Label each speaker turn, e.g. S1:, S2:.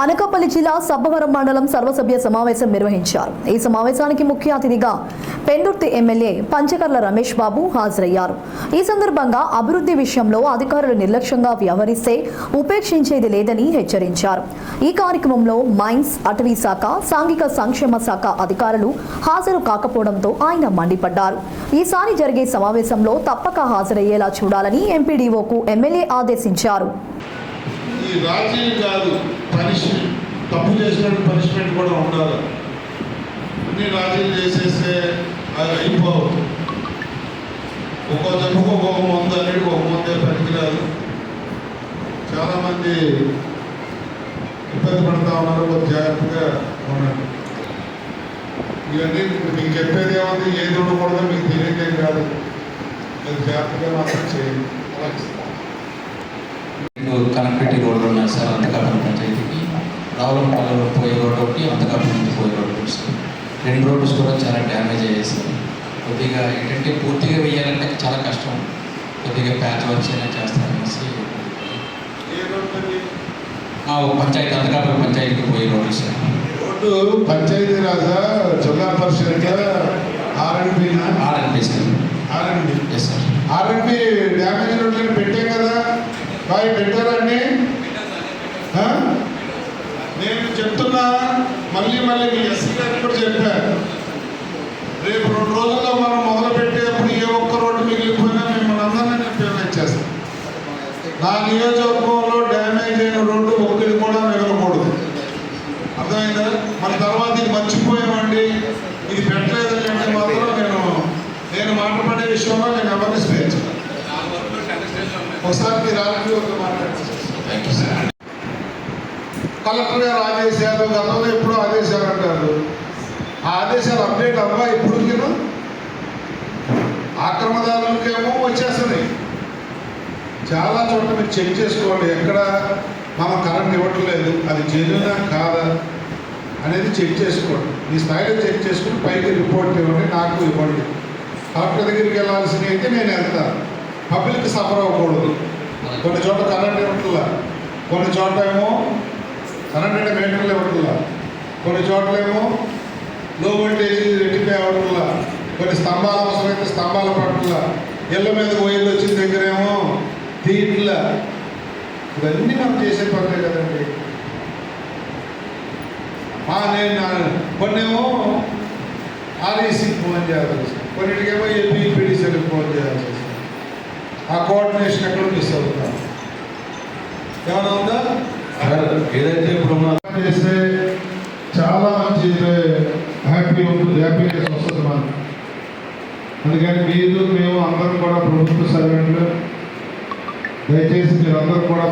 S1: అనకాపల్లి జిల్లా సబ్బవరం మండలం సర్వసభ్య సమావేశం నిర్వహించారు. ఈ సమావేశానికి ముఖ్య అతిథిగా పెందుర్తి ఎమ్మెల్యే పంచకర్ల రమేష్ బాబు హాజరయ్యారు. ఈ సందర్భంగా అభివృద్ధి విషయంలో అధికారులు నిర్లక్ష్యంగా వ్యవహరిస్తే ఉపేక్షించేది లేదని హెచ్చరించారు. ఈ కార్యక్రమంలో మైన్స్, అటవీ శాఖ, సాంఘిక సంక్షేమ శాఖ అధికారులు హాజరు కాకపోవడంతో ఆయన మండిపడ్డారు. ఈసారి జరిగే సమావేశంలో తప్పక హాజరయ్యేలా చూడాలని ఎంపీడీఓకు ఎమ్మెల్యే ఆదేశించారు.
S2: తప్పు చేసినట్టు పనిష్మెంట్ కూడా ఉండాలి. అన్ని రాజీలు చేసేస్తే అది అయిపోవు. ఒక్కో జన్మకు ఒక్కొక్క మందు అనేది ఒక మందే పనికిరాదు. చాలామంది ఇబ్బంది పడుతూ ఉన్నారు. కొంచెం జాగ్రత్తగా ఉండండి. ఇవన్నీ మీకు చెప్పేది ఏముంది, ఏది ఉండకూడదో మీకు తెలియదేం కాదు. అది జాగ్రత్తగా మాత్రం చేయండి.
S3: కనెక్టివిటీ రోడ్లు ఉన్నాయి సార్. అంతకాపల్లి పంచాయతీకి రావులపల్లి పోయే రోడ్డు ఒకటి, అంతకాపల్లి నుంచి పోయే రోడ్డు ఒకటి సార్. 2 రోడ్స్ కూడా చాలా డ్యామేజ్ అయ్యాయి సార్. కొద్దిగా ఏంటంటే పూర్తిగా వేయాలంటే చాలా కష్టం. కొద్దిగా ప్యాచ్ వర్క్స్ అయినా చేస్తారనేసి పంచాయతీ, అంతకాపల్లి పంచాయతీకి పోయే road sir.
S2: Road panchayat Raj Zilla Parishad RNB
S3: sir.
S2: RNB
S3: yes sir.
S2: RNB damage రోడ్లను పెట్టాం కదా. బాయ్ పెట్టారండి. నేను చెప్తున్నా, మళ్ళీ మీ ఎస్సీ గారికి కూడా చెప్పాను. రేపు 2 రోజుల్లో మనం మొదలు పెట్టేప్పుడు ఏ ఒక్క రోడ్డు మిగిలిపోయినా మిమ్మల్ని అందరినీ నేను పేమెంట్ చేస్తాను. నా నియోజకవర్గంలో డ్యామేజ్ అయిన రోడ్డు ఒకటి కూడా మిగలకూడదు. అర్థమైందా? మన తర్వాత ఇది మర్చిపోయామండి, ఇది పెట్టలేదని అంటే మాత్రం నేను మాట్లాడే విషయంలో నేను ఎవరిని స్వేచ్ఛను. ఒకసారి మీరు రాజకీయ మాట్లాడారు. కలెక్టర్ గారు ఆదేశాలు గతంలో ఎప్పుడో ఆదేశాలు అంటారు. ఆ ఆదేశాలు అప్డేట్ అవ్వా ఇప్పుడు ఆక్రమదారులకేమో వచ్చేస్తున్నాయి. చాలా చోట్ల మీరు చెక్ చేసుకోండి. ఎక్కడ మనం కరెంట్ ఇవ్వట్లేదు, అది జెన్యూనా కాదా అనేది చెక్ చేసుకోండి. మీ స్థాయిలో చెక్ చేసుకుని పైకి రిపోర్ట్ ఇవ్వండి, నాకు ఇవ్వండి. కలెక్టర్ దగ్గరికి వెళ్ళాల్సినవి అయితే నేను వెళ్తాను. పబ్లిక్ సఫర్ అవ్వకూడదు. కొన్ని చోట్ల కరెంట్ ఇవ్వట్లా, కొన్ని చోట్ల ఏమో కరెంట్ అంటే మీటర్లు ఇవ్వట్లా, కొన్ని చోట్ల ఏమో లో వోల్టేజ్ రెట్టిఫై అవ్వట్లా, కొన్ని స్తంభాలు అవసరమైతే స్తంభాలు పట్ల, ఇళ్ళ మీద ఓయిల్ వచ్చిన దగ్గరేమో తీట్ల. ఇవన్నీ మనం చేసే పనులే కదండి. నేను కొన్నేమో ఆర్ఈసీకి ఫోన్ చేయాల్సి వస్తుంది, కొన్నిటికేమో ఏపీపీడీసీకి ఫోన్ చేయాల్సి వస్తుంది. ఆ కోఆర్డినేషన్ ఎక్కడ మిస్ అవుతాం. ఏమైనా ఉందా? ఏదైతే ఇప్పుడు చేస్తే చాలా మంచి హ్యాపీనెస్ వస్తుంది మనకు. అందుకని మీరు మేము అందరం కూడా ప్రభుత్వ సర్వెంట్లు, దయచేసి మీరు అందరూ కూడా